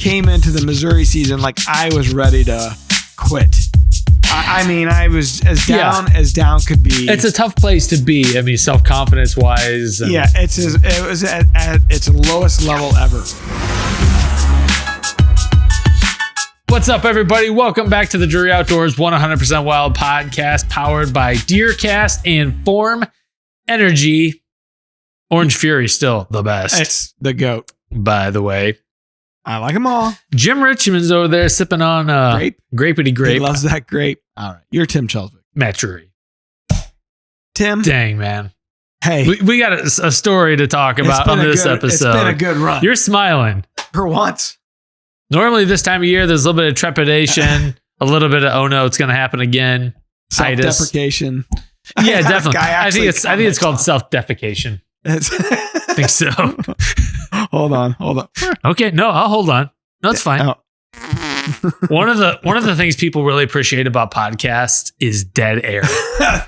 came into the Missouri season like I was ready to quit. I mean, I was as down could be. It's a tough place to be. I mean, self-confidence wise. Yeah, it was at its lowest level ever. What's up, everybody? Welcome back to the Drury Outdoors 100% Wild podcast, powered by DeerCast and Form Energy. Orange Fury still the best. It's the GOAT, by the way. I like them all. Jim Richmond's over there sipping on grapey grape. He loves that grape. All right, you're Tim Chelswick. Matt Drury. Tim, dang man. Hey, we got a story to talk about on this episode. It's been a good run. You're smiling for once. Normally this time of year, there's a little bit of trepidation, a little bit of, oh no, it's going to happen again. Self-deprecation. Yeah, definitely. I think it's called self-defecation. I think so. Hold on. Okay, no, I'll hold on. No, it's fine. Oh. One of the things people really appreciate about podcasts is dead air.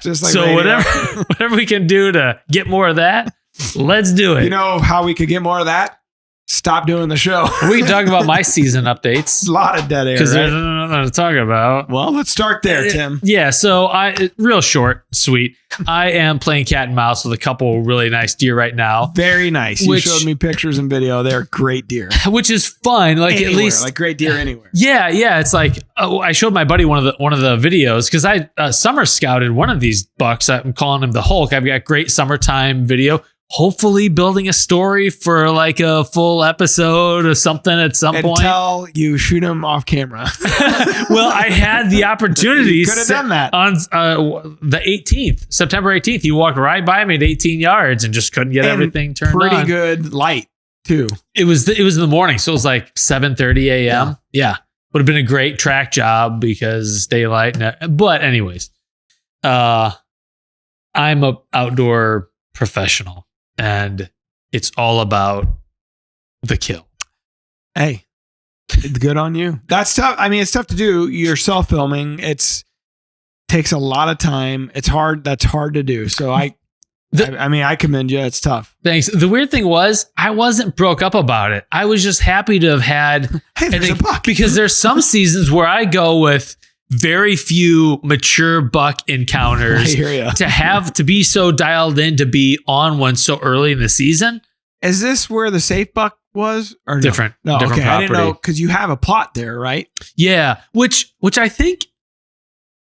Just like so radio. whatever we can do to get more of that, let's do it. You know how we could get more of that? Stop doing the show. We can talk about my season updates. A lot of dead air. Because there's nothing to talk about. Well, let's start there, Tim. Yeah, so real short, sweet. I am playing cat and mouse with a couple really nice deer right now. Very nice. You showed me pictures and video. They're great deer. Which is fun. Like anywhere, at least like great deer anywhere. Yeah. It's like I showed my buddy one of the videos because I summer scouted one of these bucks. I'm calling him the Hulk. I've got great summertime video. Hopefully building a story for like a full episode or something at some point. Until you shoot him off camera. Well, I had the opportunity. You could have done that. On the 18th, September 18th. You walked right by me at 18 yards and just couldn't get everything turned on. Pretty good light too. It was in the morning. So it was like 7:30 a.m. Yeah. Would have been a great track job because it's daylight. But anyways, I'm a outdoor professional. And it's all about the kill. Hey, good on you. That's tough. I mean, it's tough to do. You're self-filming. Takes a lot of time. It's hard. That's hard to do. So I commend you. It's tough. Thanks. The weird thing was I wasn't broke up about it. I was just happy to have had, there's a buck. Because there's some seasons where I go with very few mature buck encounters. I hear ya. To be so dialed in to be on one so early in the season. Is this where the safe buck was or different? No, different okay. property. I didn't know because you have a plot there, right? Yeah, which I think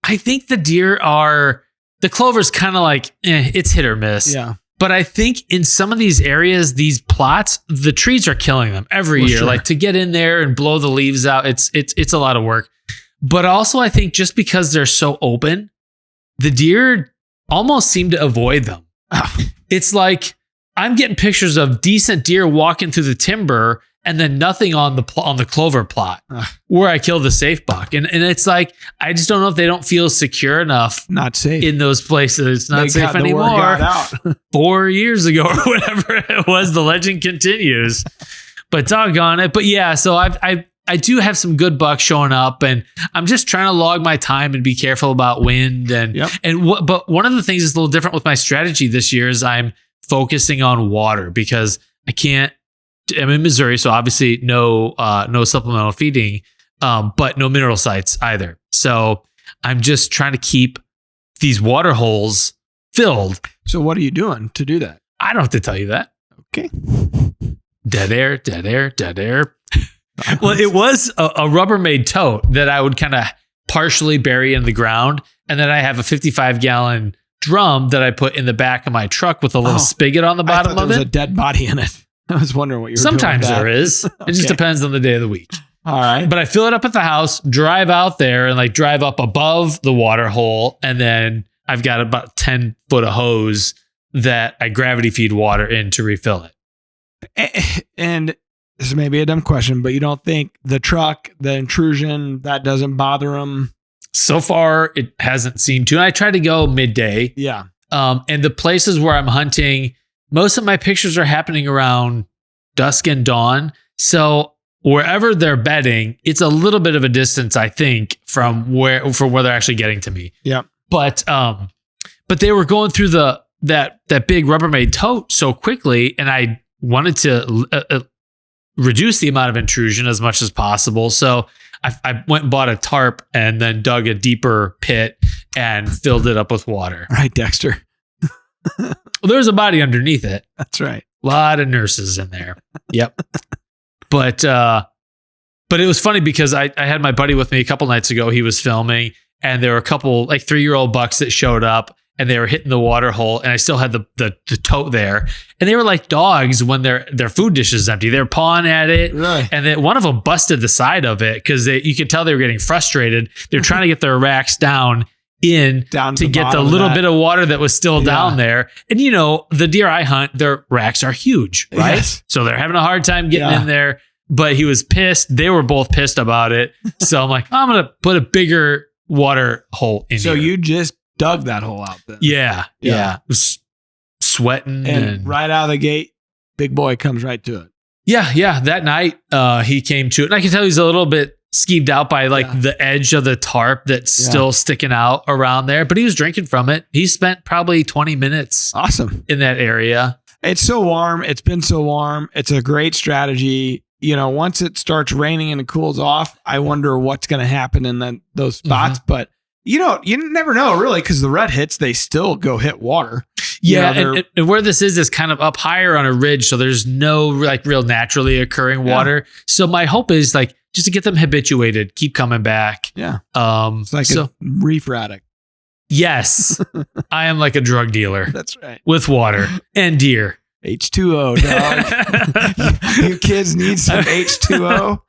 the deer are, the clover's kind of like it's hit or miss. Yeah. But I think in some of these areas, these plots, the trees are killing them every year. Sure. Like to get in there and blow the leaves out, it's a lot of work. But also, I think just because they're so open, the deer almost seem to avoid them. It's like I'm getting pictures of decent deer walking through the timber and then nothing on the clover plot where I killed the safe buck. And it's like, I just don't know if they don't feel secure enough. Not safe. In those places. It's not safe anymore. 4 years ago or whatever it was, the legend continues. But doggone it. But yeah, so I do have some good bucks showing up, and I'm just trying to log my time and be careful about wind but one of the things that's a little different with my strategy this year is I'm focusing on water because I'm in Missouri, so obviously no supplemental feeding, but no mineral sites either. So I'm just trying to keep these water holes filled. So what are you doing to do that? I don't have to tell you that. Okay. Dead air. Well, it was a Rubbermaid tote that I would kind of partially bury in the ground. And then I have a 55-gallon drum that I put in the back of my truck with a little spigot on the bottom of it. There was a dead body in it. I was wondering what you were doing. Sometimes there is. It just depends on the day of the week. All right. But I fill it up at the house, drive out there and like drive up above the water hole. And then I've got about 10 foot of hose that I gravity feed water in to refill it. And this may be a dumb question, but you don't think the truck, the intrusion, that doesn't bother them? So far, it hasn't seemed to. And I try to go midday. Yeah. And the places where I'm hunting, most of my pictures are happening around dusk and dawn. So wherever they're bedding, it's a little bit of a distance, I think, from where they're actually getting to me. Yeah. But they were going through that big Rubbermaid tote so quickly, and I wanted to reduce the amount of intrusion as much as possible. So I went and bought a tarp and then dug a deeper pit and filled it up with water. Right, Dexter. Well, there's a body underneath it. That's right. A lot of nurses in there. Yep. But it was funny because I had my buddy with me a couple nights ago. He was filming, and there were a couple like 3-year-old bucks that showed up, and they were hitting the water hole, and I still had the tote there, and they were like dogs when their food dish is empty. They're pawing at it, Really? and then one of them busted the side of it because you could tell they were getting frustrated. They're trying to get their racks down to get the little bit of water that was still down there. And you know, the deer I hunt, their racks are huge, right? Yes. So they're having a hard time getting in there. But he was pissed. They were both pissed about it. So I'm like, I'm gonna put a bigger water hole in here. So you just dug that hole out then? Yeah. Was sweating and right out of the gate, big boy comes right to it. Yeah. That night, he came to it, and I can tell he's a little bit skeeved out by the edge of the tarp that's still sticking out around there. But he was drinking from it. He spent probably 20 minutes. Awesome in that area. It's so warm. It's been so warm. It's a great strategy. You know, once it starts raining and it cools off, I wonder what's going to happen in those spots. Mm-hmm. But you never know really, because the red hits, they still go hit water. Yeah, and where this is kind of up higher on a ridge, so there's no like real naturally occurring water. So my hope is like just to get them habituated, keep coming back. Yeah, it's like a reefer addict. Yes, I am like a drug dealer. That's right. With water and deer. H2O, dog. You kids need some H2O.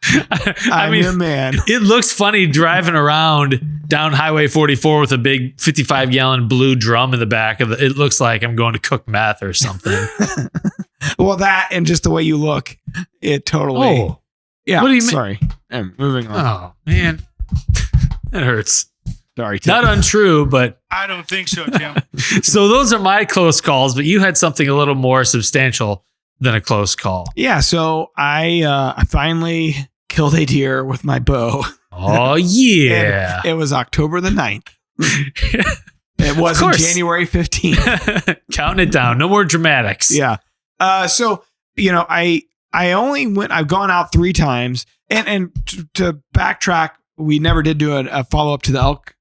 I'm your man. It looks funny driving around down Highway 44 with a big 55-gallon blue drum in the back of it. It looks like I'm going to cook meth or something. Well, that and just the way you look, it totally. Oh, yeah. What do you mean? Sorry, I'm moving on. Oh man, that hurts. Sorry, Tim. Not untrue, but I don't think so, Tim. So those are my close calls, but you had something a little more substantial than a close call. Yeah, so I finally killed a deer with my bow. Oh yeah. It was October the 9th. It wasn't January 15th. Counting it down. No more dramatics. Yeah. So, you know, I've gone out 3 times, and to backtrack, we never did do a follow-up to the elk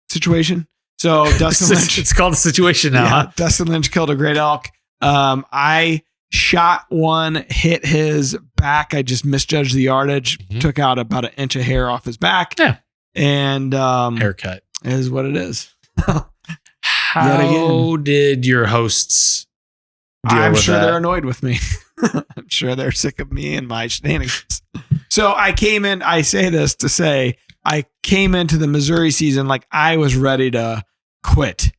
situation. So Dustin Lynch, it's called a situation now. Yeah, Dustin Lynch killed a great elk. I shot one, hit his back. I just misjudged the yardage, took out about 1 inch of hair off his back. Yeah. And haircut is what it is. How did your hosts deal I'm with sure that? They're annoyed with me. I'm sure they're sick of me and my shenanigans. So I came in, I say this to say, I came into the Missouri season like I was ready to quit.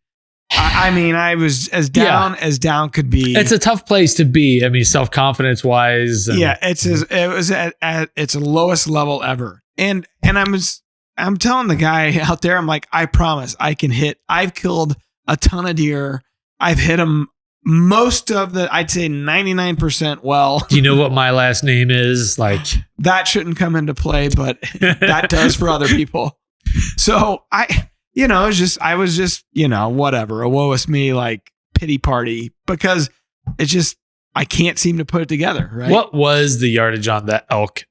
I mean, I was as down could be. It's a tough place to be. I mean, self-confidence wise. Yeah, it was at its lowest level ever. And I'm telling the guy out there, I'm like, I promise I can hit. I've killed a ton of deer. I've hit them most of I'd say 99% well. Do you know what my last name is? Like that shouldn't come into play, but that does for other people. So I was just, whatever, a woe is me, like pity party, because it's just, I can't seem to put it together. Right. What was the yardage on that elk?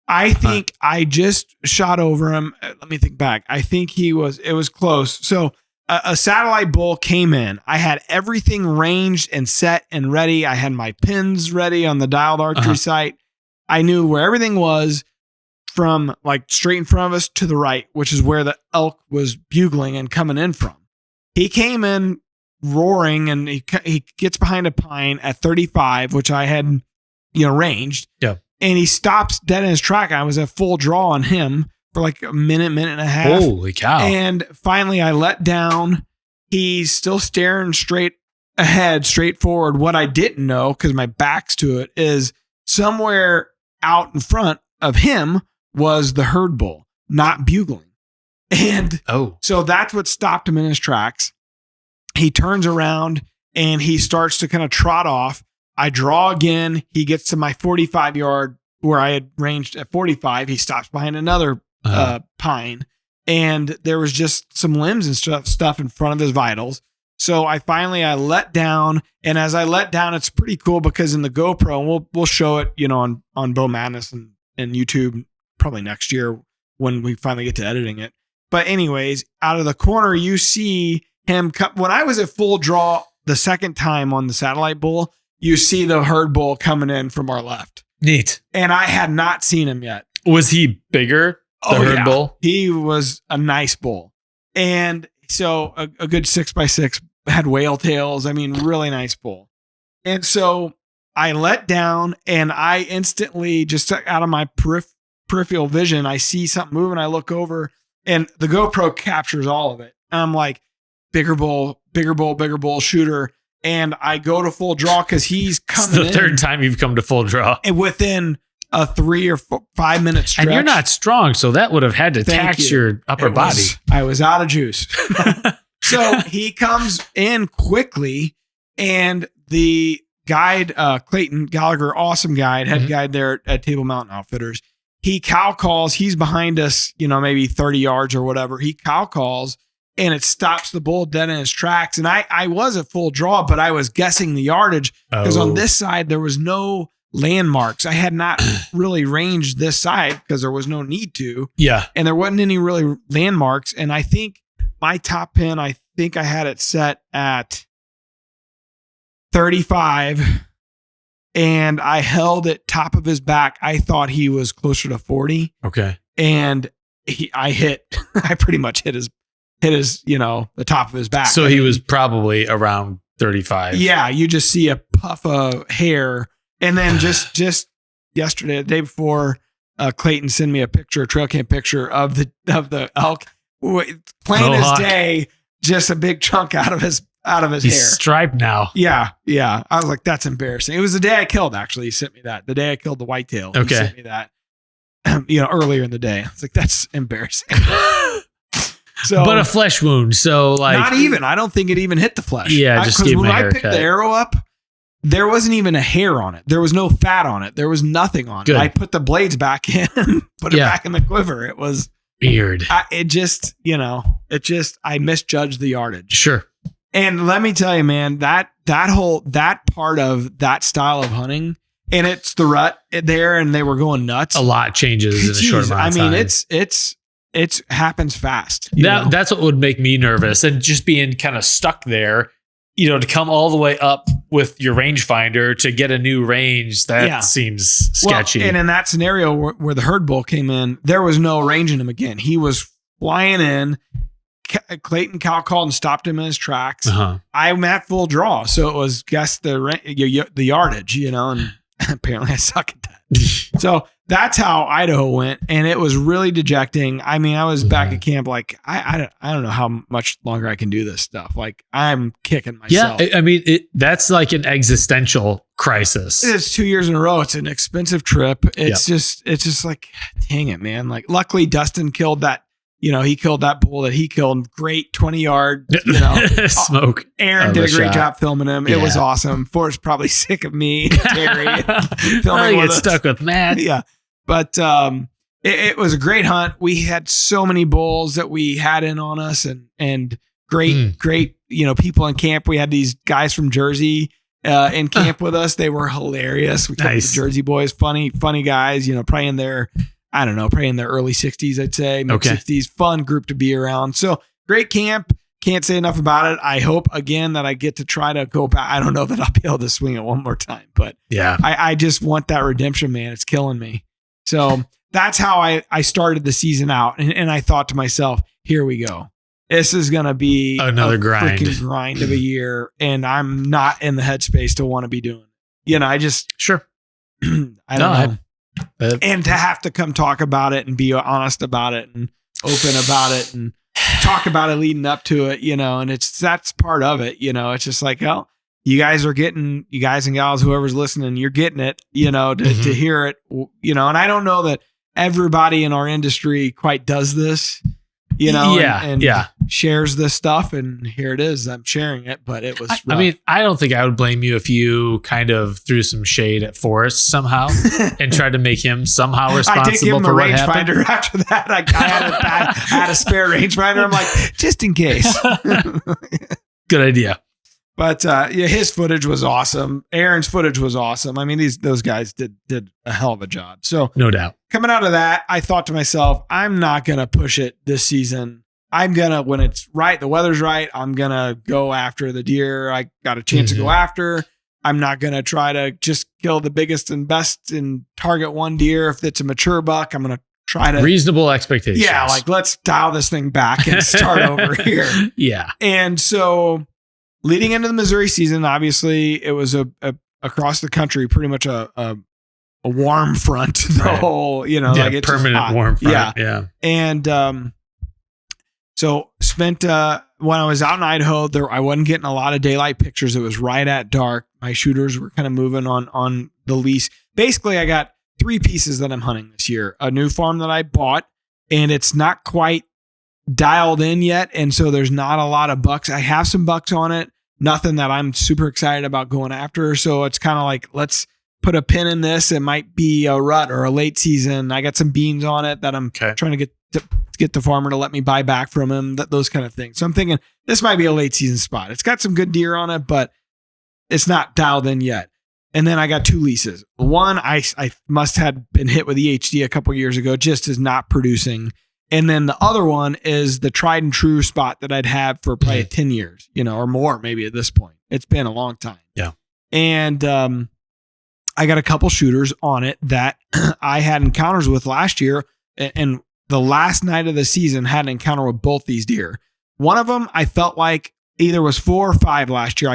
I think I just shot over him. Let me think back. I think it was close. So a satellite bull came in. I had everything ranged and set and ready. I had my pins ready on the dialed archery sight. I knew where everything was from like straight in front of us to the right, which is where the elk was bugling and coming in from. He came in roaring, and he gets behind a pine at 35, which I had, ranged. Yeah. And he stops dead in his track. I was at full draw on him for like a minute and a half. Holy cow. And finally I let down. He's still staring straight ahead, straight forward. What I didn't know, because my back's to it, is somewhere out in front of him was the herd bull, not bugling. And so that's what stopped him in his tracks. He turns around and he starts to kind of trot off. I draw again. He gets to my 45 yard where I had ranged at 45. He stops behind another pine, and there was just some limbs and stuff in front of his vitals. So I let down, and as I let down, it's pretty cool because in the GoPro, and we'll show it, on Bow Madness and YouTube probably next year when we finally get to editing it. But anyways, out of the corner, you see him when I was at full draw the second time on the satellite bull, you see the herd bull coming in from our left. Neat. And I had not seen him yet. Was he bigger? The herd bull? He was a nice bull. And so a good 6x6, had whale tails. I mean, really nice bull. And so I let down, and I instantly, just out of my peripheral vision, I see something moving. I look over, and the GoPro captures all of it. And I'm like, bigger bull, shooter. And I go to full draw because he's coming in. It's the third time you've come to full draw. And within a 3 or 5 minute stretch. And you're not strong, so that would have had to tax your upper body. I was out of juice. So he comes in quickly, and the guide, Clayton Gallagher, awesome guide, head guide there at Table Mountain Outfitters. He cow calls. He's behind us, maybe 30 yards or whatever. He cow calls, and it stops the bull dead in his tracks. And I was at full draw, but I was guessing the yardage because on this side, there was no landmarks. I had not really ranged this side because there was no need to. Yeah. And there wasn't any really landmarks. And I think my top pin, I had it set at 35, and I held it top of his back. I thought he was closer to 40. Okay. And I pretty much hit his, the top of his back. So he was probably around 35. Yeah. You just see a puff of hair. And then just yesterday, the day before, Clayton sent me a trail cam picture of the elk, plain as day, just a big chunk out of his hair. He's striped now. Yeah. I was like, that's embarrassing. It was the day I killed. Actually, he sent me that. The day I killed the whitetail. Okay. He sent me that. Earlier in the day. I was like, that's embarrassing. So, but a flesh wound. So not even. I don't think it even hit the flesh. Yeah, just give him a haircut. When I picked the arrow up, there wasn't even a hair on it. There was no fat on it. There was nothing on it. I put the blades back in, put it back in the quiver. It was weird. I misjudged the yardage. Sure. And let me tell you, man, that part of that style of hunting, and it's the rut there, and they were going nuts. A lot changes in a short amount of time. It happens fast. That's what would make me nervous, and just being kind of stuck there. To come all the way up with your rangefinder to get a new range, that seems sketchy. Well, and in that scenario where the herd bull came in, there was no ranging him again. He was flying in. Clayton cow called and stopped him in his tracks. I'm at full draw, so it was guess the yardage, and apparently I suck at that. So that's how Idaho went, and it was really dejecting. I mean, I was back at camp like I don't know how much longer I can do this stuff. Like I'm kicking myself. Yeah, I mean that's like an existential crisis. It's 2 years in a row. It's an expensive trip. It's just like, dang it, man. Like luckily Dustin killed that. He killed that bull that he killed. Great 20-yard, smoke. Aaron did a great job filming him. Yeah. It was awesome. Forrest's probably sick of me, Terry, filming with us. Stuck with Matt. Yeah. But it was a great hunt. We had so many bulls that we had in on us and great, people in camp. We had these guys from Jersey in camp with us. They were hilarious. We called the Jersey boys, funny guys, probably in their early 60s, I'd say, mid 60s. Fun group to be around. So great camp. Can't say enough about it. I hope again that I get to try to go back. I don't know that I'll be able to swing it one more time, but yeah, I just want that redemption, man. It's killing me. So that's how I started the season out. And I thought to myself, here we go. This is going to be another freaking grind of a year. And I'm not in the headspace to want to be doing it. I just, I don't know. And to have to come talk about it and be honest about it and open about it and talk about it leading up to it, and that's part of it. It's just like, oh, you guys and gals, whoever's listening, you're getting it, to hear it, and I don't know that everybody in our industry quite does this, and shares this stuff. And here it is. I'm sharing it, but it was rough. I mean, I don't think I would blame you if you kind of threw some shade at Forrest somehow and tried to make him somehow responsible. I did give him for a what happened. rangefinder after that. I had a spare rangefinder. I'm like, just in case. Good idea. But his footage was awesome. Aaron's footage was awesome. I mean, those guys did a hell of a job. So no doubt. Coming out of that, I thought to myself, I'm not gonna push it this season. I'm gonna, when it's right, the weather's right, I'm gonna go after the deer I got a chance to go after. I'm not gonna try to just kill the biggest and best and target one deer. If it's a mature buck, I'm gonna try to reasonable expectations. Yeah, like let's dial this thing back and start over here. Yeah. And so leading into the Missouri season, obviously it was a across the country, pretty much a warm front. The whole, like it's permanent warm front. Yeah. And so spent when I was out in Idaho, I wasn't getting a lot of daylight pictures. It was right at dark. My shooters were kind of moving on the lease. Basically, I got 3 pieces that I'm hunting this year. A new farm that I bought, and it's not quite dialed in yet. And so there's not a lot of bucks. I have some bucks on it. Nothing that I'm super excited about going after. So it's kind of like, let's put a pin in this. It might be a rut or a late season. I got some beans on it that I'm trying to get the farmer to let me buy back from him, those kind of things. So I'm thinking this might be a late season spot. It's got some good deer on it, but it's not dialed in yet. And then I got 2 leases. One, I must have been hit with EHD a couple years ago, just is not producing. And then the other one is the tried and true spot that I'd had for probably 10 years, or more maybe at this point. It's been a long time. Yeah. And I got a couple shooters on it that I had encounters with last year. And the last night of the season had an encounter with both these deer. One of them, I felt like either was 4 or 5 last year.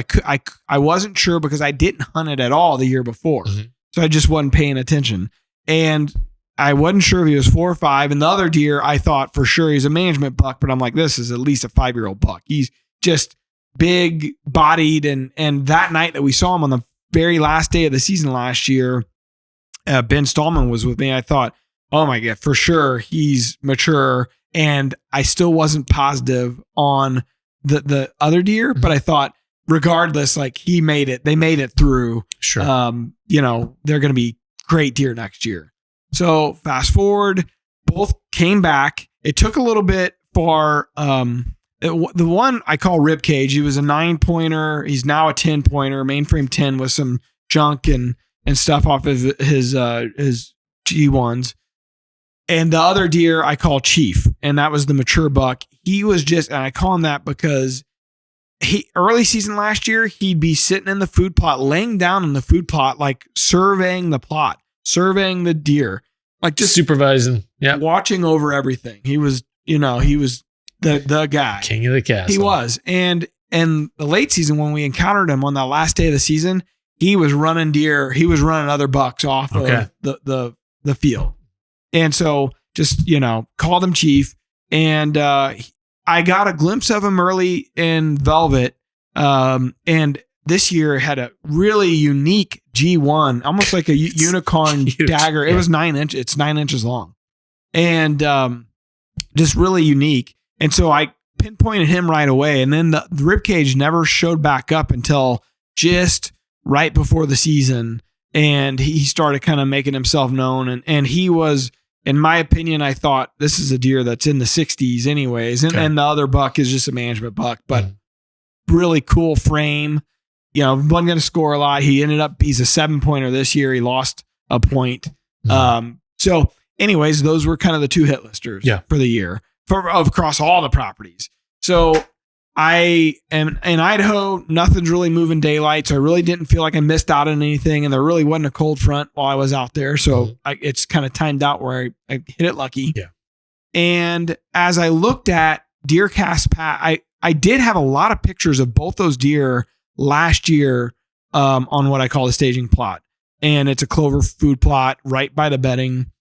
I wasn't sure because I didn't hunt it at all the year before. So I just wasn't paying attention. And I wasn't sure if he was 4 or 5. And the other deer, I thought for sure he's a management buck, but I'm like, this is at least a 5-year-old buck. He's just big bodied. And that night that we saw him on the very last day of the season last year, Ben Stallman was with me. I thought, oh my God, for sure he's mature. And I still wasn't positive on the other deer, but I thought regardless, like they made it through. Sure. They're going to be great deer next year. So fast forward, both came back. It took a little bit for the one I call Ribcage. He was a 9-pointer. He's now a 10-pointer, mainframe 10 with some junk and stuff off of his G1s. And the other deer I call Chief, and that was the mature buck. He was just, and I call him that because early season last year, he'd be sitting in the food plot, laying down in the food plot, like surveying the plot, surveying the deer, like just supervising, watching over everything. He was, he was the guy, king of the castle. He was, and the late season when we encountered him on that last day of the season, he was running deer. He was running other bucks off of the field. And so just, called him Chief. And I got a glimpse of him early in Velvet. And this year had a really unique G1, almost like a unicorn dagger. It was 9 inches. It's 9 inches long. And just really unique. And so I pinpointed him right away. And then the ribcage never showed back up until just right before the season. And he started kind of making himself known. And he was, in my opinion, I thought this is a deer that's in the 60s anyways. And the other buck is just a management buck, but really cool frame. Wasn't going to score a lot. He's a 7-pointer this year. He lost a point. So anyways, those were kind of the 2 hit listers for the year across all the properties. So I am in Idaho, nothing's really moving daylight. So I really didn't feel like I missed out on anything. And there really wasn't a cold front while I was out there. So it's kind of timed out where I hit it lucky. Yeah. And as I looked at DeerCast Past, I did have a lot of pictures of both those deer last year on what I call the staging plot. And it's a clover food plot right by the bedding.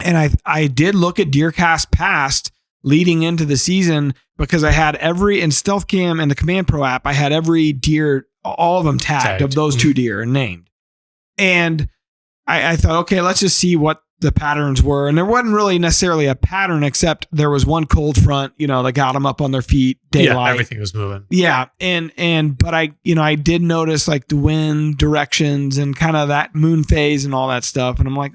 And I did look at DeerCast Past leading into the season because I had in Stealth Cam and the Command Pro app, I had every deer, all of them tagged of those 2 deer and named. And I thought, okay, let's just see what the patterns were. And there wasn't really necessarily a pattern, except there was one cold front, that got them up on their feet, daylight. Yeah, everything was moving. Yeah. But I did notice like the wind directions and kind of that moon phase and all that stuff. And I'm like,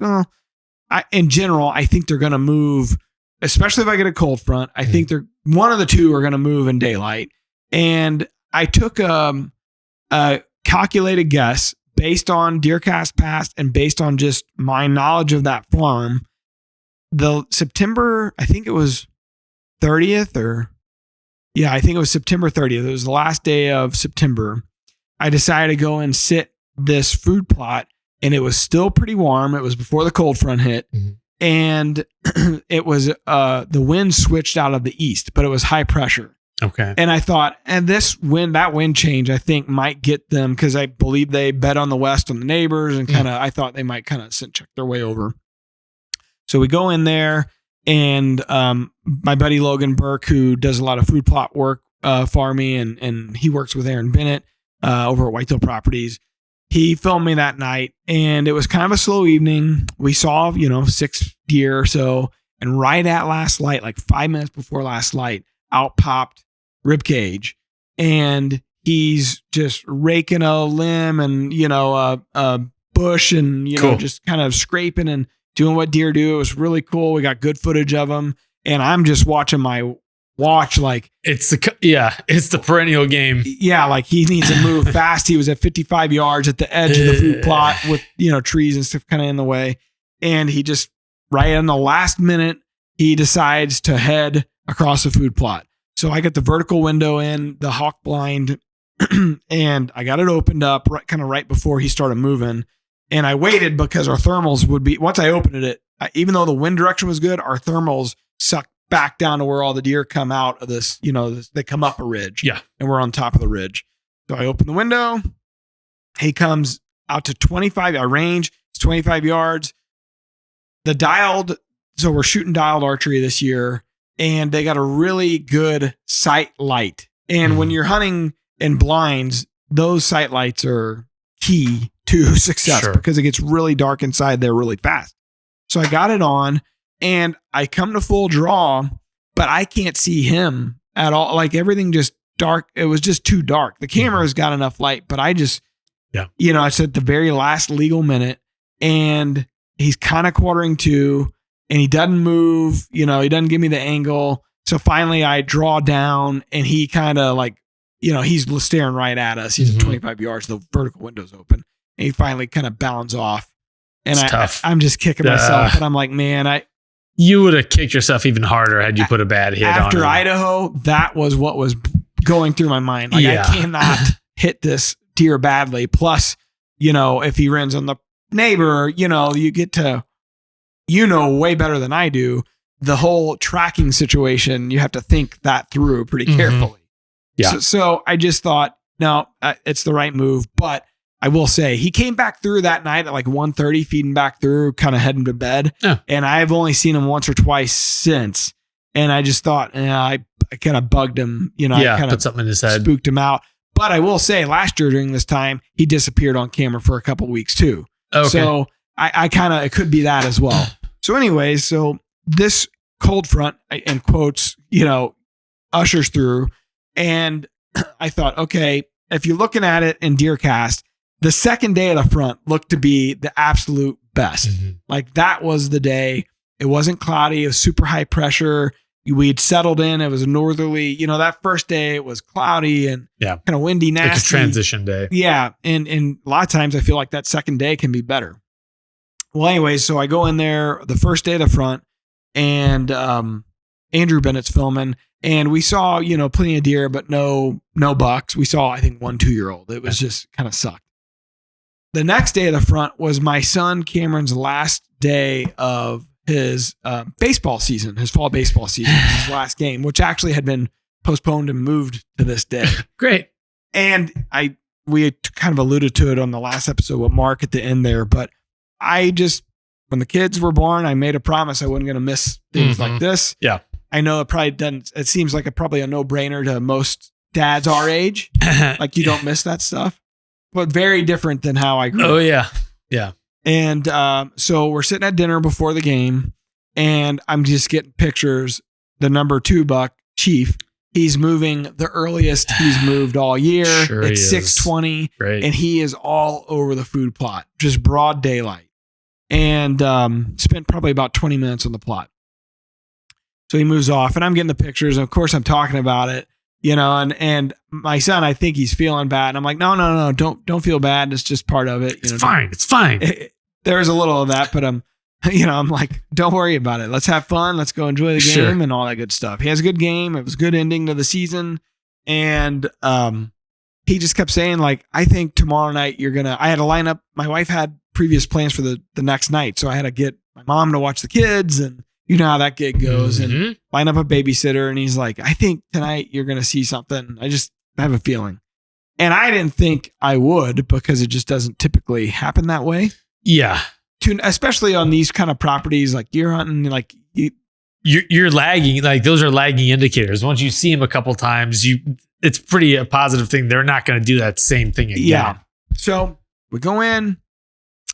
in general, I think they're going to move, especially if I get a cold front. I think one of the 2 are going to move in daylight. And I took a calculated guess based on DeerCast Past and based on just my knowledge of that farm. The September, I think it was 30th I think it was September 30th. It was the last day of September. I decided to go and sit this food plot, and it was still pretty warm. It was before the cold front hit. Mm-hmm. And it was the wind switched out of the east, but it was high pressure. Okay. And I thought, and that wind change, I think might get them, because I believe they bet on the west on the neighbors, and I thought they might kind of check their way over. So we go in there, and my buddy Logan Burke, who does a lot of food plot work for me, and he works with Aaron Bennett over at Whitetail Properties. He filmed me that night, and it was kind of a slow evening. We saw, 6 deer or so, and right at last light, like 5 minutes before last light, out popped Ribcage, and he's just raking a limb and a bush, and just kind of scraping and doing what deer do. It was really cool. We got good footage of him, and I'm just watching my watch like it's the perennial game. Yeah, like he needs to move fast. He was at 55 yards at the edge of the food plot with trees and stuff kind of in the way, and he just right in the last minute he decides to head across the food plot. So I get the vertical window in, the hawk blind, and I got it opened up right before he started moving. And I waited because our thermals would be, once I opened it, even though the wind direction was good, our thermals sucked back down to where all the deer come out of this, they come up a ridge. Yeah. And we're on top of the ridge. So I open the window. He comes out to 25, our range is 25 yards. So we're shooting dialed archery this year, and they got a really good sight light. And when you're hunting in blinds, those sight lights are key to success because it gets really dark inside there really fast. So I got it on, and I come to full draw, but I can't see him at all. Like everything just dark. It was just too dark. The camera's got enough light, but I just, it's at the very last legal minute, and he's kind of quartering to, and he doesn't move, he doesn't give me the angle. So finally I draw down, and he kind of he's staring right at us. He's at 25 yards. The vertical window's open, and he finally kind of bounds off. And I'm just kicking myself, but I'm like, man, you would have kicked yourself even harder had you put a bad hit on him. After Idaho, that was what was going through my mind. Like I cannot hit this deer badly. Plus, if he runs on the neighbor, you get to, way better than I do, the whole tracking situation. You have to think that through pretty carefully. Yeah. So I just thought, no, it's the right move. But I will say he came back through that night at like 1:30, feeding back through, kind of heading to bed. Yeah. And I've only seen him once or twice since. And I just thought, I kind of bugged him, I kind put something in his head, spooked him out. But I will say last year during this time, he disappeared on camera for a couple weeks too. Okay. So I kind of, it could be that as well. So anyways, so this cold front, in quotes, ushers through. And I thought, okay, if you're looking at it in DeerCast, the second day of the front looked to be the absolute best. Like that was the day. It wasn't cloudy. It was super high pressure. We had settled in. It was a northerly, that first day it was cloudy and kind of windy, nasty. It's a transition day. Yeah. And a lot of times I feel like that second day can be better. Well, anyways, so I go in there the first day of the front, and Andrew Bennett's filming, and we saw, plenty of deer, but no bucks. We saw, I think, 1 2-year-old. It was just kind of sucked. The next day of the front was my son Cameron's last day of his baseball season, his fall baseball season, his last game, which actually had been postponed and moved to this day. Great. And we had kind of alluded to it on the last episode with Mark at the end there, but when the kids were born, I made a promise I wasn't going to miss things like this. Yeah. I know it probably doesn't, it seems like probably a no-brainer to most dads our age. Like you don't miss that stuff, but very different than how I grew up. Oh yeah. Yeah. And so we're sitting at dinner before the game, and I'm just getting pictures. The number 2 buck, Chief, he's moving the earliest he's moved all year. Sure, it's 6:20, and he is all over the food plot, just broad daylight. And spent probably about 20 minutes on the plot. So he moves off, and I'm getting the pictures. And of course, I'm talking about it. and my son, I think he's feeling bad. And I'm like, no, don't feel bad. It's just part of it. It's fine. It's fine. There's a little of that, but I'm like, don't worry about it. Let's have fun. Let's go enjoy the game and all that good stuff. He has a good game. It was a good ending to the season. And he just kept saying, like, I think tomorrow night I had to line up. My wife had previous plans for the next night. So I had to get my mom to watch the kids, and you know how that gig goes, and line up a babysitter. And he's like, I think tonight you're going to see something. I just have a feeling. And I didn't think I would, because it just doesn't typically happen that way. Yeah. Especially on these kind of properties, like deer hunting, like you're lagging. Like, those are lagging indicators. Once you see them a couple times, it's pretty a positive thing. They're not going to do that same thing again. Yeah. So we go in.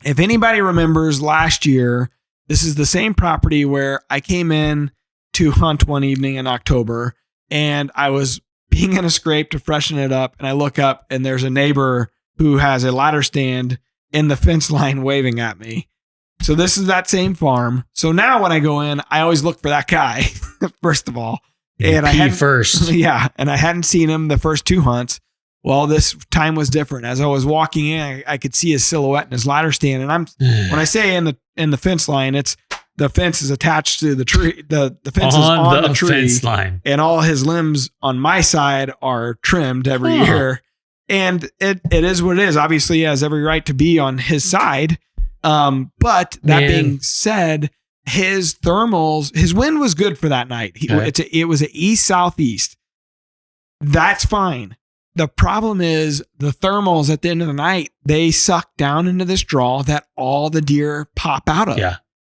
If anybody remembers last year, this is the same property where I came in to hunt one evening in October, and I was being in a scrape to freshen it up. And I look up, and there's a neighbor who has a ladder stand in the fence line waving at me. So this is that same farm. So now when I go in, I always look for that guy, first of all. And I hadn't first. Yeah. And I hadn't seen him the first 2 hunts. Well, this time was different. As I was walking in, I could see his silhouette in his ladder stand. And when I say in the fence line, it's the fence is attached to the tree. The fence is on the tree, fence line, and all his limbs on my side are trimmed every year. And it is what it is. Obviously, he has every right to be on his side. But that being said, his thermals, his wind was good for that night. It was an east-southeast. That's fine. The problem is the thermals at the end of the night, they suck down into this draw that all the deer pop out of. Yeah.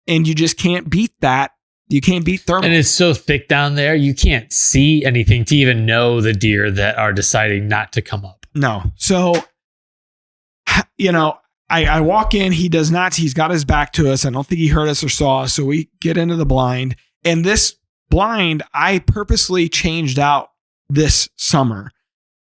And you just can't beat that. You can't beat thermals. And it's so thick down there, you can't see anything to even know the deer that are deciding not to come up. No. So, I walk in, he does not, he's got his back to us. I don't think he heard us or saw us. So we get into the blind, and this blind, I purposely changed out this summer.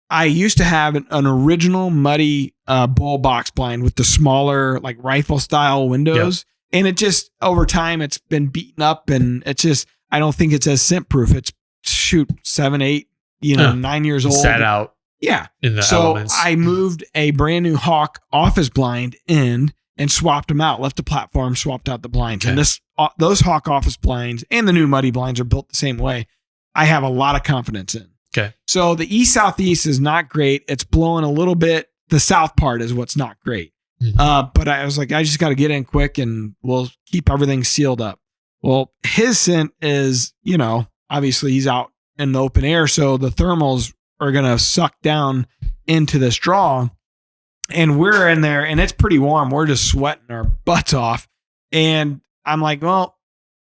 I used to have an original muddy bull box blind with the smaller, like rifle style windows. Yep. And it just, over time, it's been beaten up, and it's just, I don't think it's as scent proof. It's 7, 8, 9 years old. Sat out. Yeah. In the elements. I moved a brand new Hawk office blind in and swapped them out, left the platform, swapped out the blinds. Okay. And those Hawk office blinds and the new muddy blinds are built the same way. I have a lot of confidence in. Okay. So the east-southeast is not great. It's blowing a little bit. The south part is what's not great. Mm-hmm. But I was like, I just got to get in quick, and we'll keep everything sealed up. Well, his scent is, obviously he's out in the open air. So the thermals are going to suck down into this draw, and we're in there, and it's pretty warm. We're just sweating our butts off. And I'm like, well,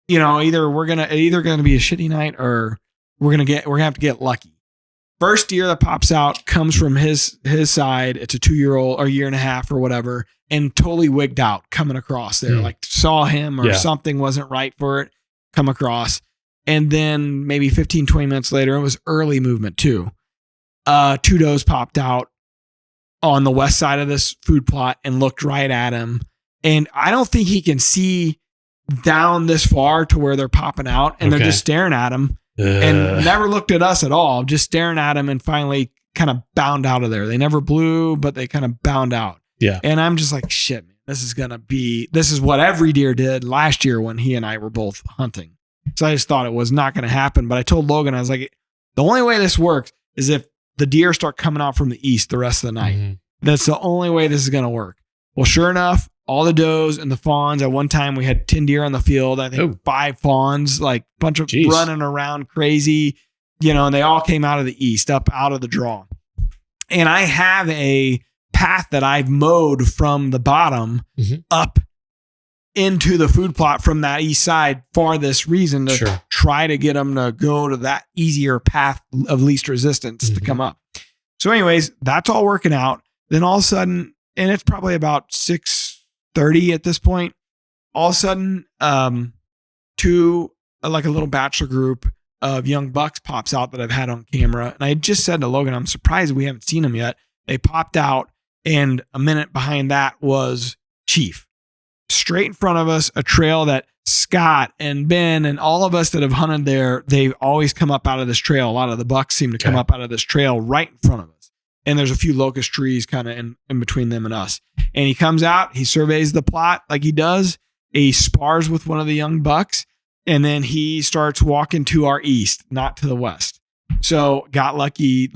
either going to be a shitty night, or we're going to have to get lucky. First deer that pops out comes from his side. It's a 2-year-old or 1.5 or whatever, and totally wigged out coming across there. Like saw him or something wasn't right for it, come across. And then maybe 15, 20 minutes later, it was early movement too. 2 does popped out on the west side of this food plot and looked right at him. And I don't think he can see down this far to where they're popping out, and they're just staring at him and never looked at us at all, just staring at him, and finally kind of bound out of there. They never blew, but they kind of bound out. Yeah. And I'm just like, shit, man, this is what every deer did last year when he and I were both hunting. So I just thought it was not going to happen. But I told Logan, I was like, the only way this works is if the deer start coming out from the east the rest of the night. Mm-hmm. That's the only way this is going to work. Well, sure enough, all the does and the fawns, at one time we had 10 deer on the field. I think 5 fawns, like a bunch of running around crazy, and they all came out of the east, up out of the draw. And I have a path that I've mowed from the bottom up into the food plot from that east side for this reason, to try to get them to go to that easier path of least resistance to come up. So anyways, that's all working out. Then all of a sudden, and it's probably about 6:30 at this point, all of a sudden, like a little bachelor group of young bucks pops out that I've had on camera. And I just said to Logan, I'm surprised we haven't seen them yet. They popped out, and a minute behind that was Chief. Straight in front of us, a trail that Scott and Ben and all of us that have hunted there, they always come up out of this trail. A lot of the bucks seem to come up out of this trail right in front of us. And there's a few locust trees kind of in between them and us. And he comes out, he surveys the plot like he does. He spars with one of the young bucks, and then he starts walking to our east, not to the west. So got lucky,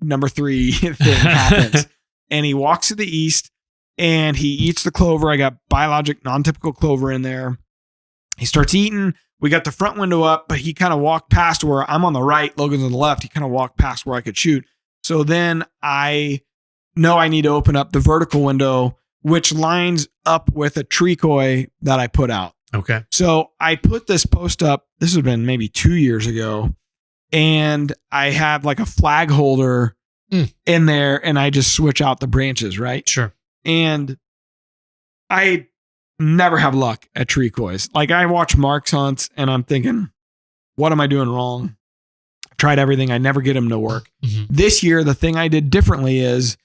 number 3 thing happens. And he walks to the east and he eats the clover. I got biologic, non-typical clover in there. He starts eating. We got the front window up, but he kind of walked past where I'm on the right, Logan's on the left. He kind of walked past where I could shoot. So then I know I need to open up the vertical window, which lines up with a tree koi that I put out. Okay. So I put this post up. This has been maybe 2 years ago. And I have like a flag holder in there, and I just switch out the branches, right? Sure. And I never have luck at tree kois. Like I watch Mark's hunts and I'm thinking, what am I doing wrong? I've tried everything. I never get them to work. Mm-hmm. This year, the thing I did differently is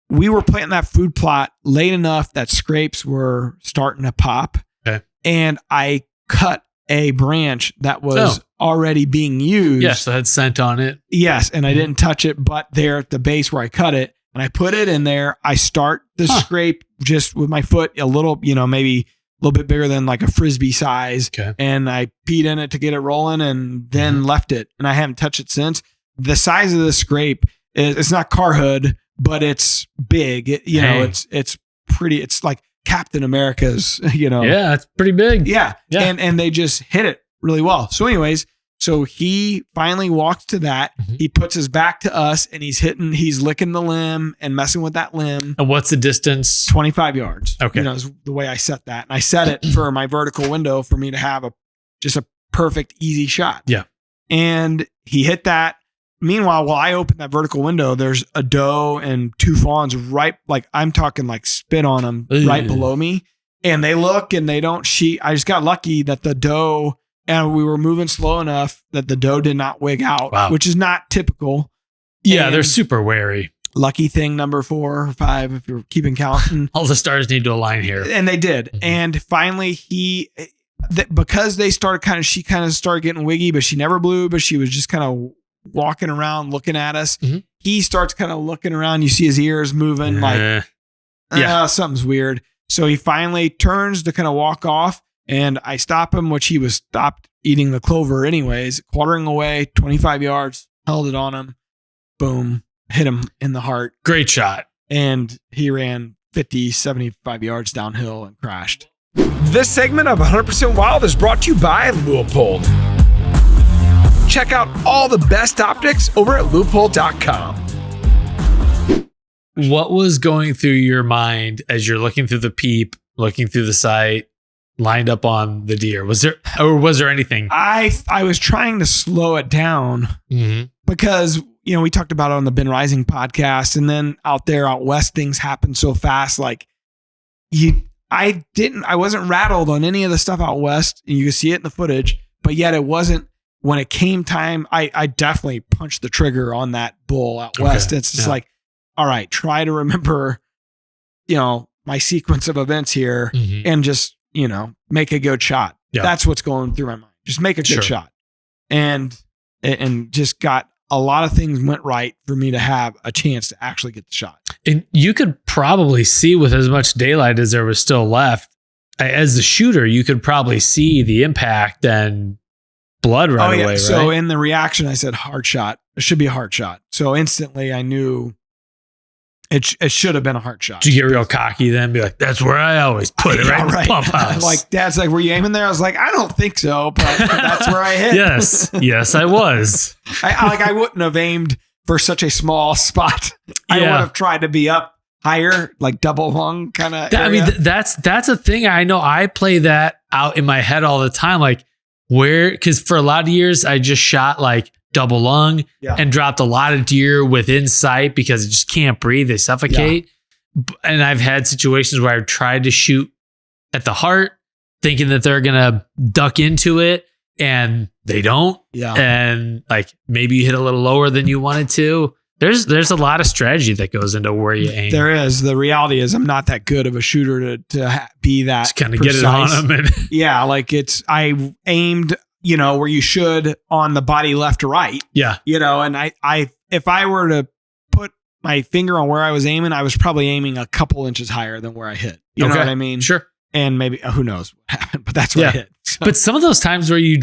we were planting that food plot late enough that scrapes were starting to pop. Okay. And I cut a branch that was already being used. Yes, so it had scent on it. Yes, and I didn't touch it, but there at the base where I cut it, and I put it in there. I start the scrape just with my foot, a little, maybe a little bit bigger than like a Frisbee size. Okay. And I peed in it to get it rolling and then left it. And I haven't touched it since. The size of the scrape, it's not car hood, but it's big. It's pretty, it's like Captain America's, Yeah, it's pretty big. Yeah. And they just hit it really well. So anyways, so he finally walks to that. Mm-hmm. He puts his back to us and he's licking the limb and messing with that limb. And what's the distance? 25 yards. Okay. Is the way I set that. And I set it for my vertical window for me to have just a perfect, easy shot. Yeah. And he hit that. Meanwhile, while I open that vertical window, there's a doe and 2 fawns right, like I'm talking like spit on them right below me. And they look and they don't sheet. I just got lucky that the doe, and we were moving slow enough that the doe did not wig out, which is not typical. Yeah, they're super wary. Lucky thing number 4 or 5, if you're keeping count. All the stars need to align here. And they did. Mm-hmm. And finally because they started she kind of started getting wiggy, but she never blew, but she was just kind of walking around looking at us. Mm-hmm. He starts kind of looking around. You see his ears moving something's weird. So he finally turns to kind of walk off, and I stop him, which he was stopped eating the clover anyways, quartering away 25 yards, held it on him. Boom, hit him in the heart. Great shot. And he ran 50, 75 yards downhill and crashed. This segment of 100% Wild is brought to you by Leupold. Check out all the best optics over at Leupold.com. What was going through your mind as you're looking through the peep, looking through the sight, lined up on the deer? Was there anything? I was trying to slow it down because, we talked about it on the Ben Rising podcast, and then out west, things happen so fast. Like I wasn't rattled on any of the stuff out west, and you can see it in the footage, but yet it wasn't. When it came time, I definitely punched the trigger on that bull out west. It's just like, all right, try to remember, my sequence of events here and just, make a good shot. Yeah. That's what's going through my mind. Just make a good shot. And just got a lot of things went right for me to have a chance to actually get the shot. And you could probably see with as much daylight as there was still left, as the shooter, you could probably see the impact and blood away, right? So in the reaction, I said hard shot. It should be a hard shot. So instantly I knew it should have been a hard shot. Did you get real cocky then? Be like, that's where I always put it, right? In the pump house. Like, Dad's like, were you aiming there? I was like, I don't think so, but that's where I hit. Yes, I was. I wouldn't have aimed for such a small spot. I would have tried to be up higher, like double hung kind of area. I mean, that's a thing. I know I play that out in my head all the time. Like, because for a lot of years I just shot like double lung and dropped a lot of deer within sight because it just can't breathe. They suffocate. Yeah. And I've had situations where I've tried to shoot at the heart thinking that they're going to duck into it and they don't. Yeah. And like maybe you hit a little lower than you wanted to. There's a lot of strategy that goes into where you aim. There is. The reality is I'm not that good of a shooter to be that Just kind of get it on them. And yeah, like I aimed, where you should on the body left to right. Yeah. And I if I were to put my finger on where I was aiming, I was probably aiming a couple inches higher than where I hit. You know what I mean? Sure. And maybe who knows what happened, but that's where I hit. So. But some of those times where you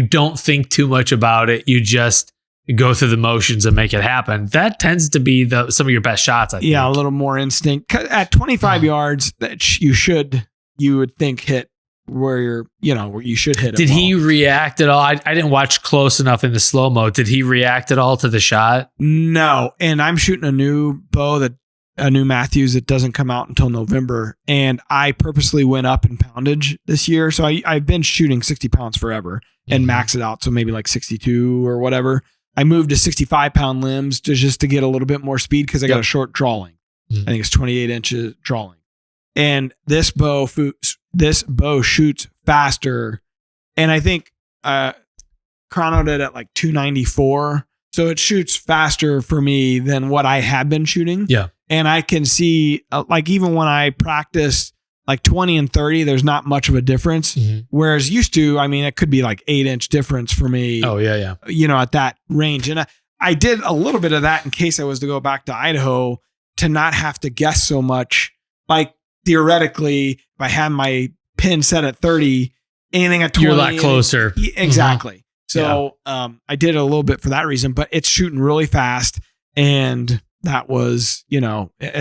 don't think too much about it, you just go through the motions and make it happen. That tends to be some of your best shots, I think. Yeah, a little more instinct. At 25 yards, that you would think hit where where you should hit it. Did he react at all? I didn't watch close enough in the slow-mo. Did he react at all to the shot? No. And I'm shooting a new bow, a new Mathews that doesn't come out until November. And I purposely went up in poundage this year. So I've been shooting 60 pounds forever and max it out. So maybe like 62 or whatever. I moved to 65 pound limbs just to get a little bit more speed because I got a short draw length. I think it's 28 inches draw length. And this bow shoots faster. And I think chronoed it at like 294. So it shoots faster for me than what I have been shooting. Yeah. And I can see like even when I practice like 20 and 30, there's not much of a difference. Mm-hmm. Whereas used to, it could be like 8-inch difference for me. Oh, yeah. At that range. And I did a little bit of that in case I was to go back to Idaho to not have to guess so much. Like theoretically, if I had my pin set at 30, anything at 20. You're a lot closer. Exactly. So I did a little bit for that reason, but it's shooting really fast. And that was,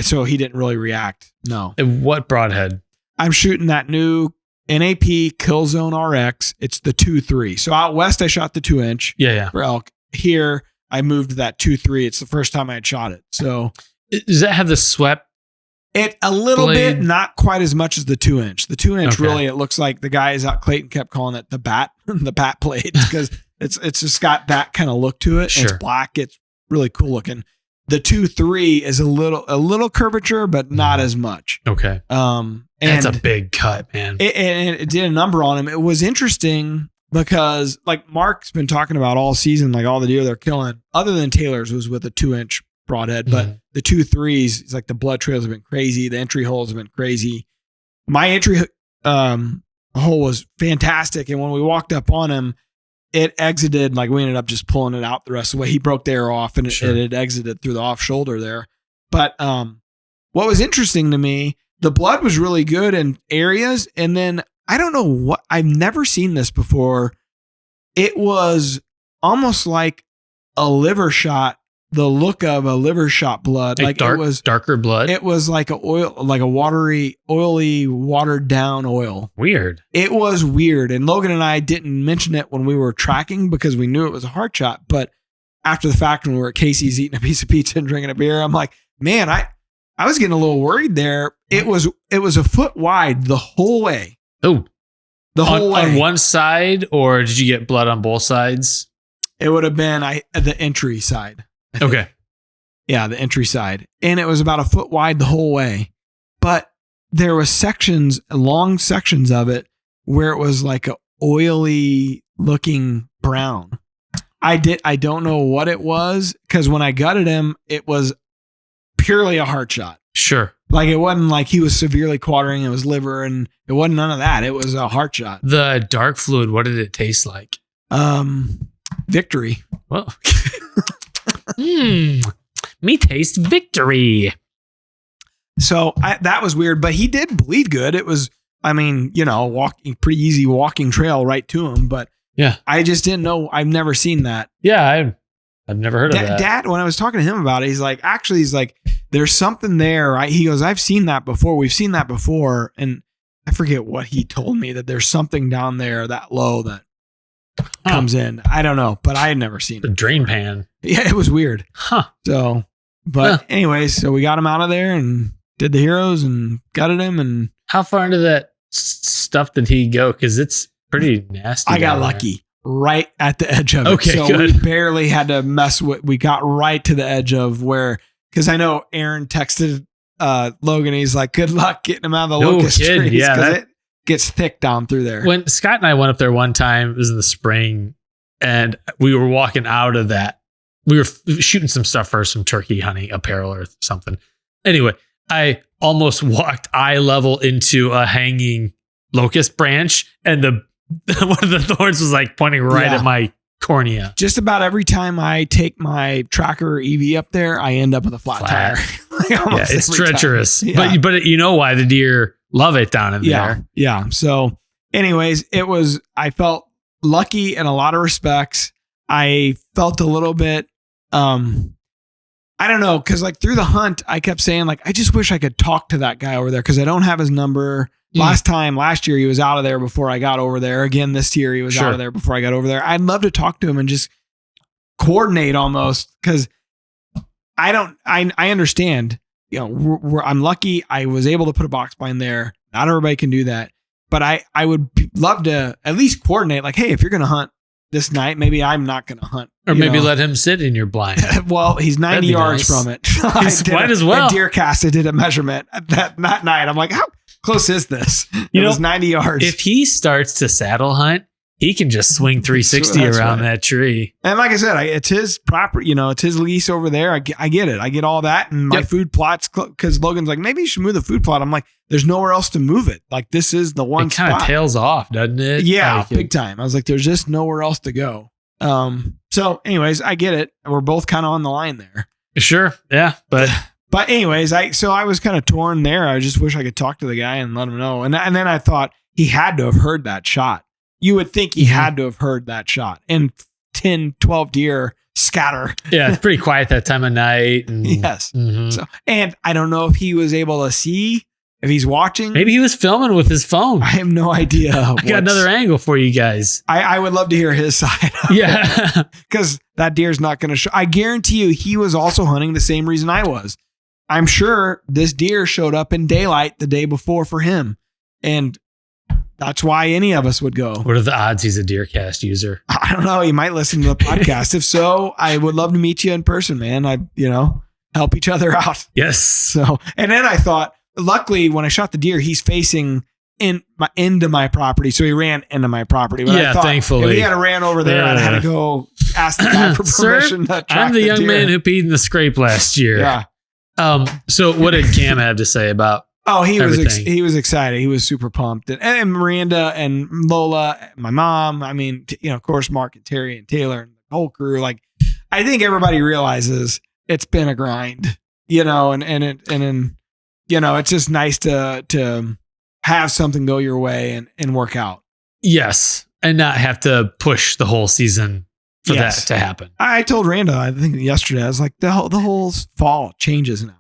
so he didn't really react. No. And what broadhead? I'm shooting that new NAP Killzone RX. It's the 2.3. So out west, I shot the 2-inch. Yeah. For elk. Here, I moved to that 2.3. It's the first time I had shot it. So does that have the swept? It a little bit, not quite as much as the 2-inch. The 2-inch really, it looks like the guys out Clayton kept calling it the bat blade because it's just got that kind of look to it. Sure. It's black. It's really cool looking. The 2.3 is a little curvature, but not as much. Okay. That's a big cut, man. It did a number on him. It was interesting because like Mark's been talking about all season, like all the deer they're killing, other than Taylor's was with a 2-inch broadhead, but the 2.3s, it's like the blood trails have been crazy. The entry holes have been crazy. My entry hole was fantastic. And when we walked up on him, it exited, like we ended up just pulling it out the rest of the way. He broke the air off and it exited through the off shoulder there. But what was interesting to me, the blood was really good in areas. And then I don't know what, I've never seen this before. It was almost like a liver shot, the look of a liver shot blood. Like it was darker blood. It was like a oily, watered down oil. Weird. It was weird. And Logan and I didn't mention it when we were tracking because we knew it was a hard shot. But after the fact, when we were at Casey's eating a piece of pizza and drinking a beer, I'm like, man, I was getting a little worried there. It was a foot wide the whole way. Oh, the whole way. On one side, or did you get blood on both sides? It would have been the entry side. Okay. Yeah, the entry side. And it was about a foot wide the whole way. But there was long sections of it where it was like a oily looking brown. I don't know what it was because when I gutted him, it was purely a heart shot. Sure. Like it wasn't like he was severely quartering, it was liver, and it wasn't none of that. It was a heart shot. The dark fluid, what did it taste like? Victory. Well, me taste victory. So that was weird, but he did bleed good. It was, pretty easy walking trail right to him. But yeah, I just didn't know. I've never seen that. Yeah, I've never heard of that. Dad, when I was talking to him about it, he's like, there's something there. He goes, I've seen that before. We've seen that before. And I forget what he told me, that there's something down there that low that comes in. I don't know, but I had never seen the drain pan. Yeah, it was weird. Huh. So, but anyways, so we got him out of there and did the heroes and gutted him. And how far into that stuff did he go? Because it's pretty nasty. I got lucky right at the edge of it. Okay, so good. We barely had to mess with. We got right to the edge of where, because I know Aaron texted Logan. He's like, "Good luck getting him out of the locust trees." Yeah, it gets thick down through there. When Scott and I went up there one time, it was in the spring, and we were walking out of that we were shooting some stuff for some turkey hunting apparel or something. Anyway, I almost walked eye level into a hanging locust branch, and one of the thorns was like pointing right at my cornea. Just about every time I take my tracker EV up there, I end up with a flat tire. It's treacherous. But you know why the deer love it down in there. Yeah. So anyways, I felt lucky in a lot of respects. I felt a little bit, I don't know, because like through the hunt, I kept saying like, I just wish I could talk to that guy over there because I don't have his number. Last year, he was out of there before I got over there. Again, this year, he was out of there before I got over there. I'd love to talk to him and just coordinate almost because I understand, you know, I'm lucky I was able to put a box blind there. Not everybody can do that, but I would love to at least coordinate like, hey, if you're going to hunt this night, maybe I'm not going to hunt. Or maybe let him sit in your blind. Well, he's 90 yards from it. Might as well. At DeerCast, I did a measurement that night. I'm like, how close is this? It was 90 yards. If he starts to saddle hunt, he can just swing 360 around that tree. And like I said, it's his property, you know, it's his lease over there. I get it. I get all that. And my food plots, because Logan's like, maybe you should move the food plot. I'm like, there's nowhere else to move it. Like, this is the one spot. It kind of tails off, doesn't it? Yeah, big time. I was like, there's just nowhere else to go. So anyways, I get it. We're both kind of on the line there. Sure. Yeah. But anyways, I was kind of torn there. I just wish I could talk to the guy and let him know. And then I thought he had to have heard that shot. You would think he had to have heard that shot. And 10, 12 deer scatter. Yeah, it's pretty quiet that time of night. Yes. So, and I don't know if he was able to see, if he's watching. Maybe he was filming with his phone. I have no idea. I got another angle for you guys. I would love to hear his side. Yeah. Because that deer's not going to show. I guarantee you he was also hunting the same reason I was. I'm sure this deer showed up in daylight the day before for him. And that's why any of us would go. What are the odds he's a DeerCast user? I don't know. He might listen to the podcast. If so, I would love to meet you in person, man. Help each other out. Yes. So, and then I thought, luckily, when I shot the deer, he's facing into my property. So he ran into my property. But I thought, thankfully. If he had ran over there, I'd had to go ask the guy for permission. Sir, I'm the young man who peed in the scrape last year. Yeah. So what did Cam have to say about he was excited. He was super pumped. And Miranda and Lola, my mom, I mean, of course, Mark and Terry and Taylor and the whole crew. Like, I think everybody realizes it's been a grind, and it's just nice to have something go your way and work out. Yes. And not have to push the whole season for that to happen. I told Randa, I think yesterday, I was like, the whole fall changes now.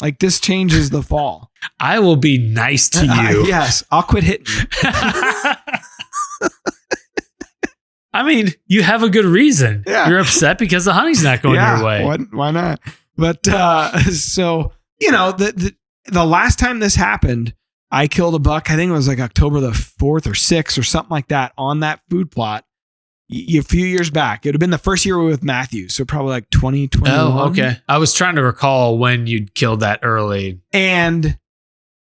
Like, this changes the fall. I will be nice to you. Yes. I'll quit hitting. I mean, you have a good reason. Yeah. You're upset because the hunting's not going your way. Why not? But, so, the last time this happened, I killed a buck. I think it was like October the 4th or 6th or something like that on that food plot. A few years back. It would have been the first year we were with Mathews, so probably like 2021. Oh, okay. I was trying to recall when you'd killed that early. And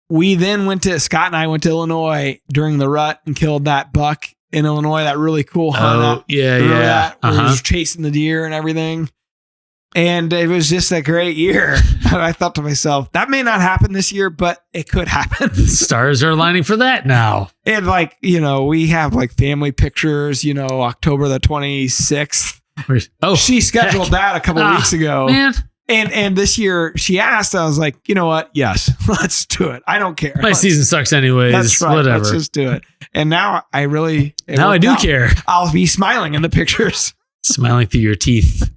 we then Scott and I went to Illinois during the rut and killed that buck in Illinois, that really cool hunt. Oh, yeah. That, where he was chasing the deer and everything. And it was just a great year. And I thought to myself, that may not happen this year, but it could happen. Stars are aligning for that now. And we have like family pictures, October the 26th. Oh, she scheduled that a couple of weeks ago. Man. And this year she asked, I was like, you know what? Yes, let's do it. I don't care. My season sucks anyways. That's right. Whatever. Let's just do it. And now I do care. I'll be smiling in the pictures. Smiling through your teeth.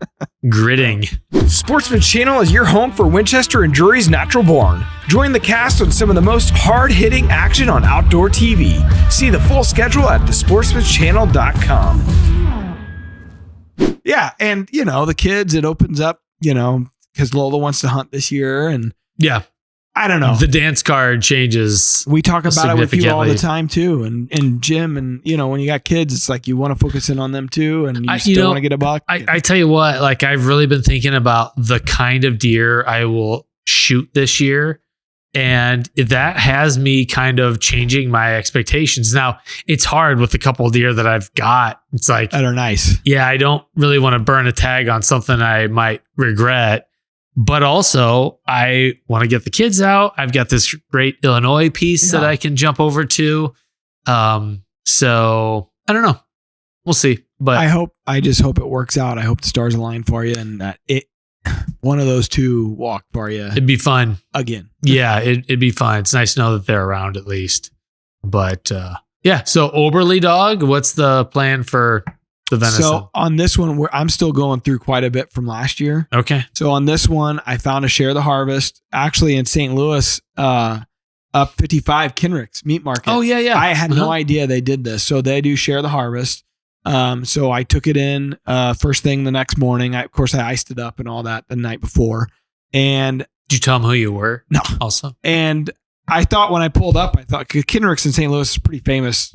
Gritting. Sportsman's Channel is your home for Winchester and Drury's natural born. Join the cast on some of the most hard-hitting action on outdoor TV. See the full schedule at thesportsmanschannel.com. Yeah, and, the kids, it opens up, because Lola wants to hunt this year. And yeah. I don't know. The dance card changes. We talk about it with you all the time too. And Jim, and when you got kids, it's like you want to focus in on them too. And you still want to get a buck. I tell you what, like I've really been thinking about the kind of deer I will shoot this year. And that has me kind of changing my expectations. Now, it's hard with a couple of deer that I've got. It's like, that are nice. Yeah, I don't really want to burn a tag on something I might regret. But also, I want to get the kids out. I've got this great Illinois piece that I can jump over to. So I don't know. We'll see. But I just hope it works out. I hope the stars align for you and that one of those two walk for you. It'd be fun. Again. Yeah, it'd be fun. It's nice to know that they're around at least. But yeah, so Oberly dog, what's the plan for the venison? So on this one, I'm still going through quite a bit from last year. Okay. So on this one, I found a Share the Harvest actually in St. Louis, up 55 Kenrick's Meat Market. Oh, yeah. I had no idea they did this. So they do Share the Harvest. So I took it in first thing the next morning. Of course, I iced it up and all that the night before. And did you tell them who you were? No. Also. And I thought when I pulled up, Kenrick's in St. Louis is pretty famous,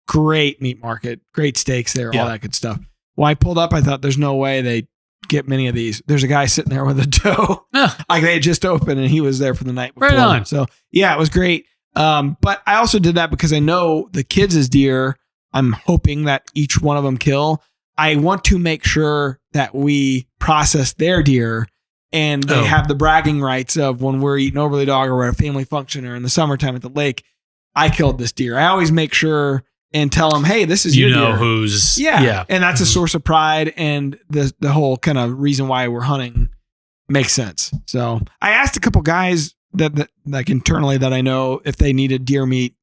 great meat market, great steaks there, all that good stuff. When I pulled up, I thought there's no way they get many of these. There's a guy sitting there with a doe. Like they had just opened and he was there for the night before. Right on. So yeah, it was great. But I also did that because I know the kids' deer, I'm hoping that each one of them kill. I want to make sure that we process their deer and they have the bragging rights of when we're eating Oberly dog or we're at a family function or in the summertime at the lake, I killed this deer. I always make sure and tell them, hey, this is your deer. Who's. Yeah. And that's a source of pride. And the whole kind of reason why we're hunting makes sense. So I asked a couple guys that like internally that I know if they needed deer meat,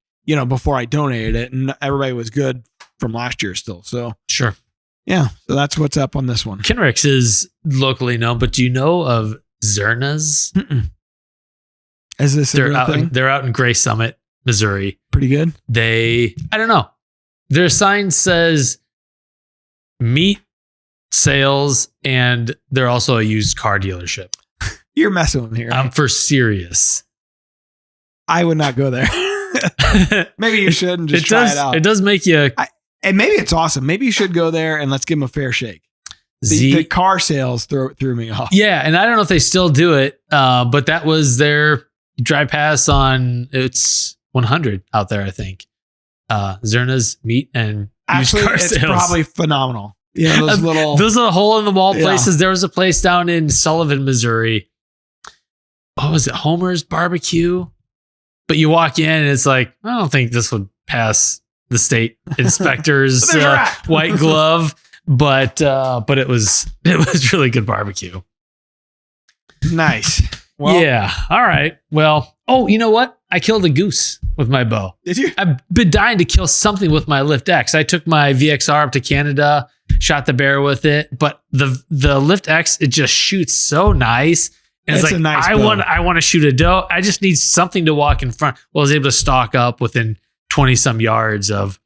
before I donated it, and everybody was good from last year still. So sure. Yeah. So that's what's up on this one. Kenrick's is locally known, but do you know of Zerna's? Is this a real thing? They're out in Gray Summit, Missouri. Pretty good. I don't know. Their sign says meat sales, and they're also a used car dealership. You're messing with me, right? I'm for serious. I would not go there. Maybe you should and just try it out. It does make you... and maybe it's awesome. Maybe you should go there and let's give them a fair shake. The car sales threw me off. Yeah, and I don't know if they still do it, but that was their drive pass on it's 100 out there, I think. Zerna's meat and actually, used car it's sales. Probably phenomenal. Those are hole in the wall places. There was a place down in Sullivan, Missouri. What was it? Homer's Barbecue. But you walk in and it's like, I don't think this would pass the state inspector's white glove, but it was really good barbecue. Nice. Well, yeah. All right. Well, you know what? I killed a goose with my bow. Did you? I've been dying to kill something with my Lift X. I took my VXR up to Canada, shot the bear with it, but the Lift X, it just shoots so nice. And it's like, a nice I want to shoot a doe. I just need something to walk in front. Well, I was able to stalk up within 20 some yards of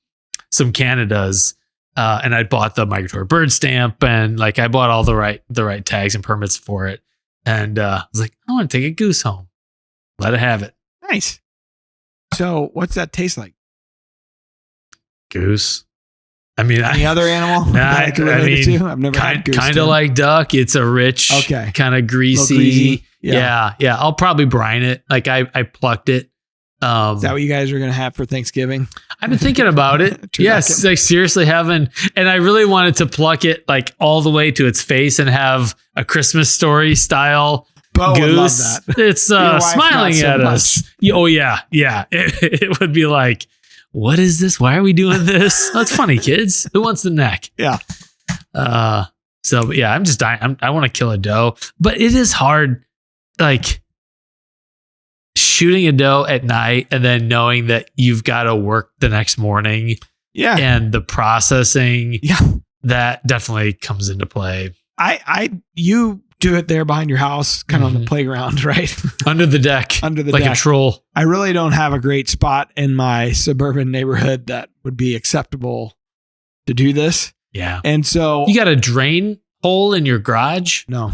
some Canadas. And I bought the migratory bird stamp and like I bought all the right tags and permits for it. And I was like, I want to take a goose home. Let it have it. Nice. So what's that taste like? Goose. I mean, any other animal? I've never had goose. Kind of like duck. It's a rich, kind of greasy. Yeah. I'll probably brine it. Like I plucked it. Is that what you guys are going to have for Thanksgiving? I've been thinking about it. Yes. Like seriously and I really wanted to pluck it like all the way to its face and have a Christmas Story style goose. Would love that. It's smiling at us. Oh yeah. It would be like, what is this? Why are we doing this? That's funny, kids. Who wants the neck? Yeah. So yeah, I'm just dying. I want to kill a doe, but it is hard. Like shooting a doe at night and then knowing that you've got to work the next morning. Yeah. And the processing. Yeah. That definitely comes into play. You do it there behind your house, kind of on the playground, right? Under the deck. Like a troll. I really don't have a great spot in my suburban neighborhood that would be acceptable to do this. Yeah. And so... You got a drain hole in your garage? No.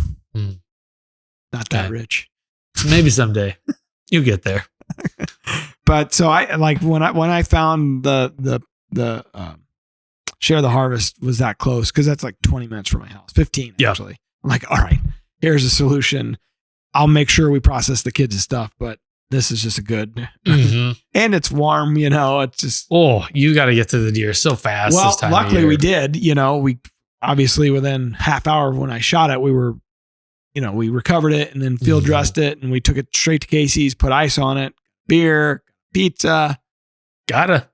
Not that rich. Maybe someday. You'll get there. But so I like when I found the Share the Harvest was that close because that's like 20 minutes from my house, 15 actually. I'm like, all right, here's a solution. I'll make sure we process the kids' stuff, but this is just a good, and it's warm, it's just, you got to get to the deer so fast. Well, this time luckily of year. we did, we obviously within half hour of when I shot it, we were, we recovered it and then field dressed it and we took it straight to Casey's, put ice on it, beer, pizza. Gotta.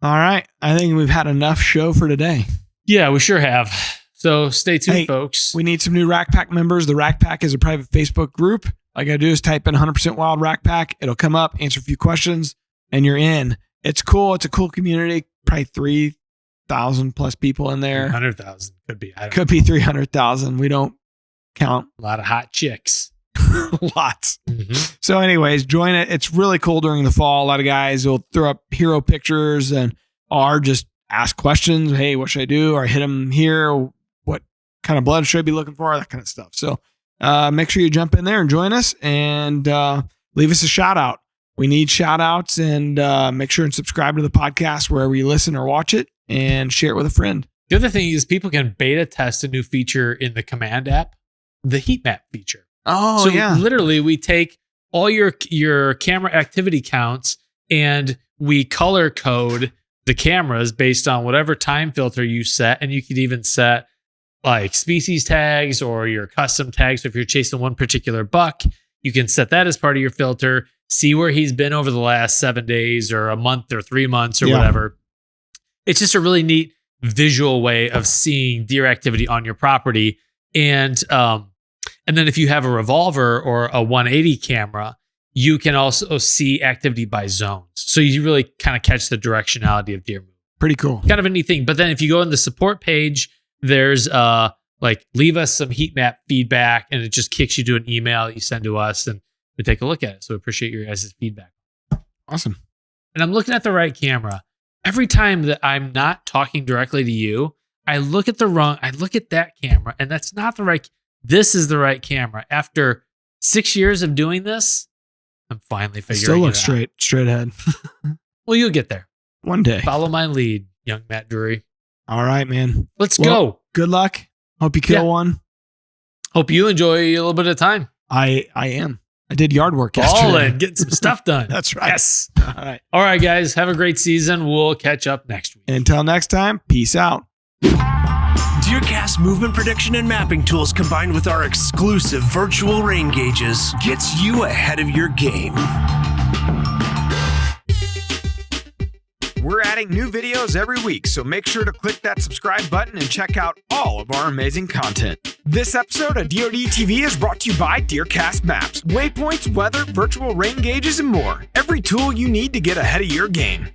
All right. I think we've had enough show for today. Yeah, we sure have. So stay tuned, folks. We need some new Rack Pack members. The Rack Pack is a private Facebook group. All you gotta do is type in 100% Wild Rack Pack. It'll come up, answer a few questions, and you're in. It's cool. It's a cool community. Probably 3,000 plus people in there. 100,000 could be. Could be 300,000. We don't count. A lot of hot chicks. Lots. So anyways, join it. It's really cool during the fall. A lot of guys will throw up hero pictures or just ask questions. Hey, what should I do? Or hit them here. What kind of blood should I be looking for? That kind of stuff. So make sure you jump in there and join us and leave us a shout out. We need shout outs and make sure and subscribe to the podcast wherever you listen or watch it and share it with a friend. The other thing is people can beta test a new feature in the command app, the heat map feature. Oh, so yeah. Literally, we take all your camera activity counts and we color code the cameras based on whatever time filter you set. And you could even set like species tags or your custom tags. So if you're chasing one particular buck, you can set that as part of your filter, see where he's been over the last 7 days or a month or 3 months or whatever. It's just a really neat visual way of seeing deer activity on your property. And then if you have a revolver or a 180 camera, you can also see activity by zones. So you really kind of catch the directionality of deer movement. Pretty cool. Kind of a neat thing. But then if you go in the support page, there's leave us some heat map feedback and it just kicks you to an email that you send to us and we take a look at it. So we appreciate your guys' feedback. Awesome. And I'm looking at the right camera. Every time that I'm not talking directly to you, I look at that camera and that's not the right. This is the right camera. After 6 years of doing this, I'm finally figuring it out. Still look straight ahead. Well, you'll get there. One day. Follow my lead, young Matt Drury. All right, man. Let's go. Good luck. Hope you kill one. Hope you enjoy a little bit of time. I am. I did yard work yesterday. Ballin', getting some stuff done. That's right. Yes. All right, guys. Have a great season. We'll catch up next week. Until next time, peace out. DeerCast movement prediction and mapping tools combined with our exclusive virtual rain gauges gets you ahead of your game. We're adding new videos every week, so make sure to click that subscribe button and check out all of our amazing content. This episode of DoD TV is brought to you by DeerCast Maps, waypoints, weather, virtual rain gauges, and more. Every tool you need to get ahead of your game.